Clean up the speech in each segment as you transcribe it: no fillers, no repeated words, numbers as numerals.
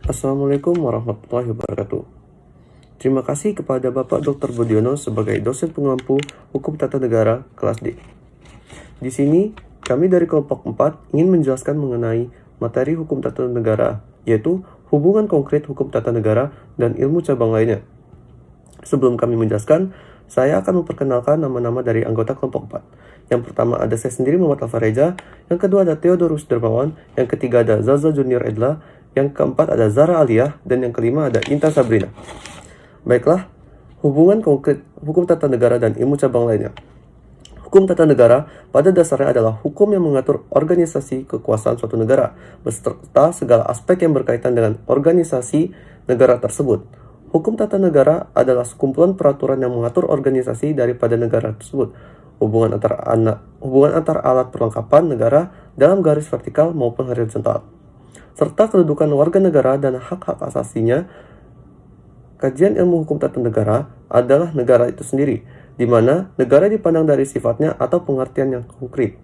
Assalamualaikum warahmatullahi wabarakatuh. Terima kasih kepada Bapak Dr. Budiono sebagai dosen pengampu Hukum Tata Negara kelas D. Di sini, kami dari kelompok 4 ingin menjelaskan mengenai materi Hukum Tata Negara, yaitu hubungan konkret Hukum Tata Negara dan ilmu cabang lainnya. Sebelum kami menjelaskan, saya akan memperkenalkan nama-nama dari anggota kelompok 4. Yang pertama ada saya sendiri, Muhammad Alfareja. Yang kedua ada Theodorus Dermawan. Yang ketiga ada Zaza Junior Edla. Yang keempat ada Zara Aliyah. Dan yang kelima ada Intan Sabrina. Baiklah, hubungan konkret Hukum Tata Negara dan ilmu cabang lainnya. Hukum tata negara pada dasarnya adalah hukum yang mengatur organisasi kekuasaan suatu negara, beserta segala aspek yang berkaitan dengan organisasi negara tersebut. Hukum tata negara adalah sekumpulan peraturan yang mengatur organisasi daripada negara tersebut. Hubungan antar alat perlengkapan negara dalam garis vertikal maupun horizontal, serta kedudukan warga negara dan hak-hak asasinya. Kajian ilmu hukum tata negara adalah negara itu sendiri, di mana negara dipandang dari sifatnya atau pengertian yang konkret.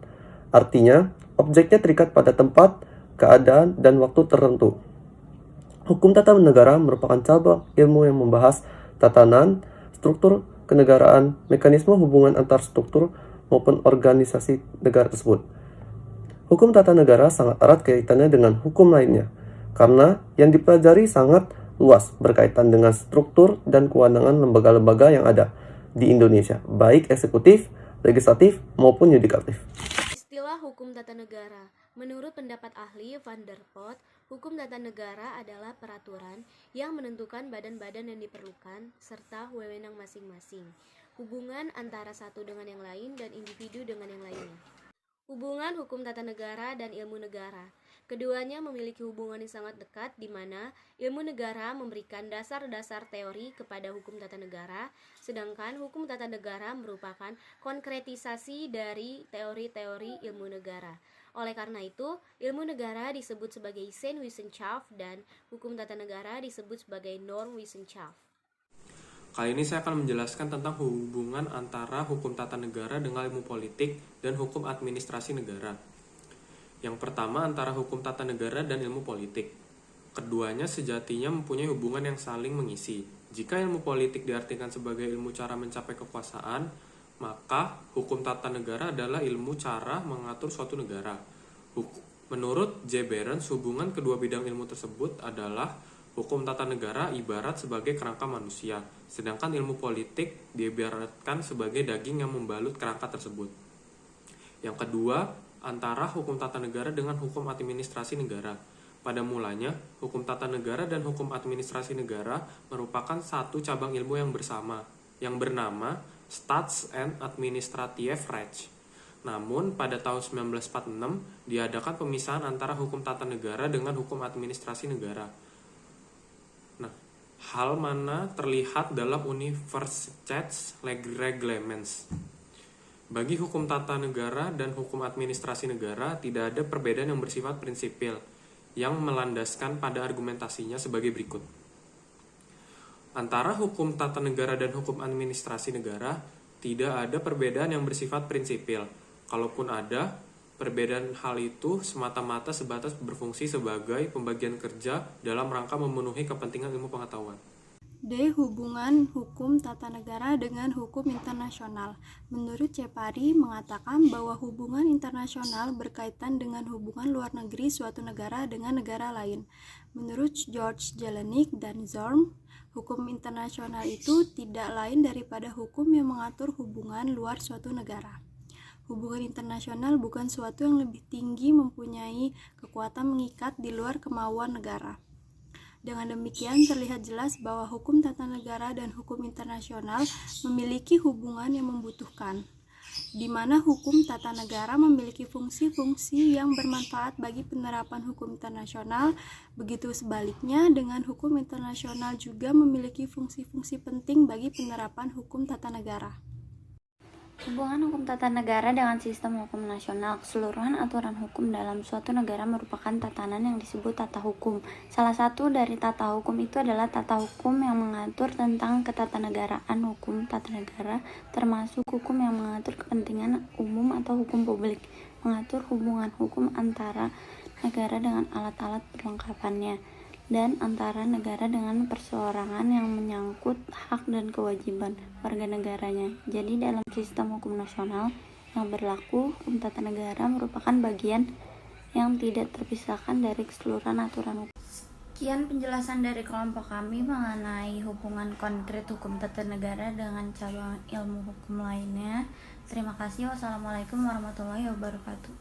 Artinya, objeknya terikat pada tempat, keadaan, dan waktu tertentu. Hukum tata negara merupakan cabang ilmu yang membahas tatanan, struktur kenegaraan, mekanisme hubungan antar struktur maupun organisasi negara tersebut. Hukum tata negara sangat erat kaitannya dengan hukum lainnya, karena yang dipelajari sangat luas berkaitan dengan struktur dan kewenangan lembaga-lembaga yang ada di Indonesia, baik eksekutif, legislatif, maupun yudikatif. Istilah hukum tata negara. Menurut pendapat ahli Van der Pot, hukum tata negara adalah peraturan yang menentukan badan-badan yang diperlukan serta wewenang masing-masing, hubungan antara satu dengan yang lain dan individu dengan yang lainnya. Hubungan hukum tata negara dan ilmu negara. Keduanya memiliki hubungan yang sangat dekat di mana ilmu negara memberikan dasar-dasar teori kepada hukum tata negara, sedangkan hukum tata negara merupakan konkretisasi dari teori-teori ilmu negara. Oleh karena itu, ilmu negara disebut sebagai Seinwissenschaft dan hukum tata negara disebut sebagai Normwissenschaft. Kali ini saya akan menjelaskan tentang hubungan antara hukum tata negara dengan ilmu politik dan hukum administrasi negara. Yang pertama antara hukum tata negara dan ilmu politik. Keduanya sejatinya mempunyai hubungan yang saling mengisi. Jika ilmu politik diartikan sebagai ilmu cara mencapai kekuasaan, maka hukum tata negara adalah ilmu cara mengatur suatu negara. Menurut J. Behrens, hubungan kedua bidang ilmu tersebut adalah hukum tata negara ibarat sebagai kerangka manusia, sedangkan ilmu politik diibaratkan sebagai daging yang membalut kerangka tersebut. Yang kedua, antara hukum tata negara dengan hukum administrasi negara. Pada mulanya, hukum tata negara dan hukum administrasi negara merupakan satu cabang ilmu yang bersama, yang bernama Staats- and Administrative Recht. Namun, pada tahun 1946, diadakan pemisahan antara hukum tata negara dengan hukum administrasi negara. Nah, hal mana terlihat dalam Universitätsreglements. Bagi hukum tata negara dan hukum administrasi negara, tidak ada perbedaan yang bersifat prinsipil, yang melandaskan pada argumentasinya sebagai berikut. Antara hukum tata negara dan hukum administrasi negara, tidak ada perbedaan yang bersifat prinsipil. Kalaupun ada, perbedaan hal itu semata-mata sebatas berfungsi sebagai pembagian kerja dalam rangka memenuhi kepentingan ilmu pengetahuan. D. Hubungan hukum tata negara dengan hukum internasional. Menurut Cepari mengatakan bahwa hubungan internasional berkaitan dengan hubungan luar negeri suatu negara dengan negara lain. Menurut George Jelinek dan Zorn, hukum internasional itu tidak lain daripada hukum yang mengatur hubungan luar suatu negara. Hubungan internasional bukan suatu yang lebih tinggi mempunyai kekuatan mengikat di luar kemauan negara. Dengan demikian terlihat jelas bahwa hukum tata negara dan hukum internasional memiliki hubungan yang membutuhkan, di mana hukum tata negara memiliki fungsi-fungsi yang bermanfaat bagi penerapan hukum internasional, begitu sebaliknya dengan hukum internasional juga memiliki fungsi-fungsi penting bagi penerapan hukum tata negara. Hubungan hukum tata negara dengan sistem hukum nasional. Keseluruhan aturan hukum dalam suatu negara merupakan tatanan yang disebut tata hukum. Salah satu dari tata hukum itu adalah tata hukum yang mengatur tentang ketatanegaraan hukum tata negara, termasuk hukum yang mengatur kepentingan umum atau hukum publik, mengatur hubungan hukum antara negara dengan alat-alat perlengkapannya. dan antara negara dengan perseorangan yang menyangkut hak dan kewajiban warga negaranya. Jadi dalam sistem hukum nasional yang berlaku, hukum tata negara merupakan bagian yang tidak terpisahkan dari keseluruhan aturan hukum. Sekian penjelasan dari kelompok kami mengenai hubungan konkret hukum tata negara dengan cabang ilmu hukum lainnya. Terima kasih. Wassalamualaikum warahmatullahi wabarakatuh.